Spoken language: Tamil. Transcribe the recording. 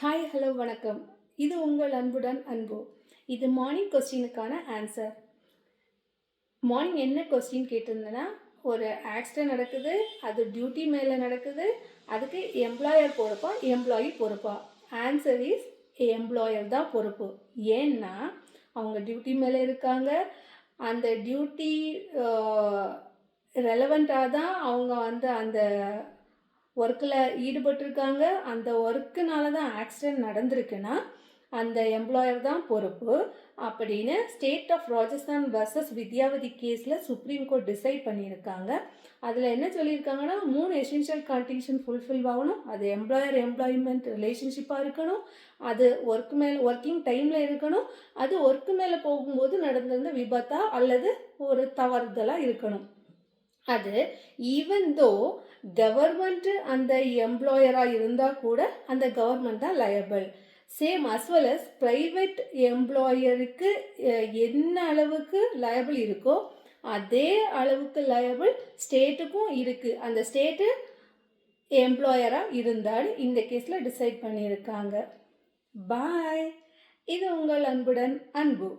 ஹாய் ஹலோ வணக்கம். இது உங்கள் அன்புடன் அன்பு. இது மார்னிங் கொஸ்டினுக்கான ஆன்சர். மார்னிங் என்ன கொஸ்டின் கேட்டிருந்தேன்னா, ஒரு ஆக்சிடென்ட் நடக்குது, அது டியூட்டி மேலே நடக்குது, அதுக்கு எம்ப்ளாயர் பொறுப்பா எம்ப்ளாயி பொறுப்பா? ஆன்சர் இஸ் எம்ப்ளாயர் தான் பொறுப்பு. ஏன்னா அவங்க டியூட்டி மேலே இருக்காங்க, அந்த டியூட்டி ரெலவெண்ட்டாக தான் அவங்க அந்த ஒர்க்கில் ஈடுபட்டிருக்காங்க. அந்த ஒர்க்குனால தான் ஆக்சிடெண்ட் நடந்திருக்குன்னா அந்த எம்ப்ளாயர் தான் பொறுப்பு அப்படின்னு state of Rajasthan versus Vidyavati கேஸில் சுப்ரீம் கோர்ட் டிசைட் பண்ணியிருக்காங்க. அதில் என்ன சொல்லியிருக்காங்கன்னா, 3 எசென்ஷியல் கண்டிஷன் ஃபுல்ஃபில் ஆகணும். அது எம்ப்ளாயர் எம்ப்ளாய்மெண்ட் ரிலேஷன்ஷிப்பாக இருக்கணும், அது ஒர்க்கிங் டைமில் இருக்கணும், அது ஒர்க்கு மேலே போகும்போது நடந்திருந்த விபத்தா அல்லது ஒரு தவறுதலாக இருக்கணும். அது ஈவன் தோ கவர்மெண்ட்டு அந்த எம்ப்ளாயராக இருந்தால் கூட அந்த கவர்மெண்ட் தான் liable. Same as well as private எம்ப்ளாயருக்கு என்ன அளவுக்கு லயபிள் இருக்கோ அதே அளவுக்கு லயபிள் ஸ்டேட்டுக்கும் இருக்குது. அந்த ஸ்டேட்டு எம்ப்ளாயராக இருந்தால் இந்த கேஸில் டிசைட் பண்ணியிருக்காங்க. பாய். இது உங்கள் அன்புடன் அன்பு.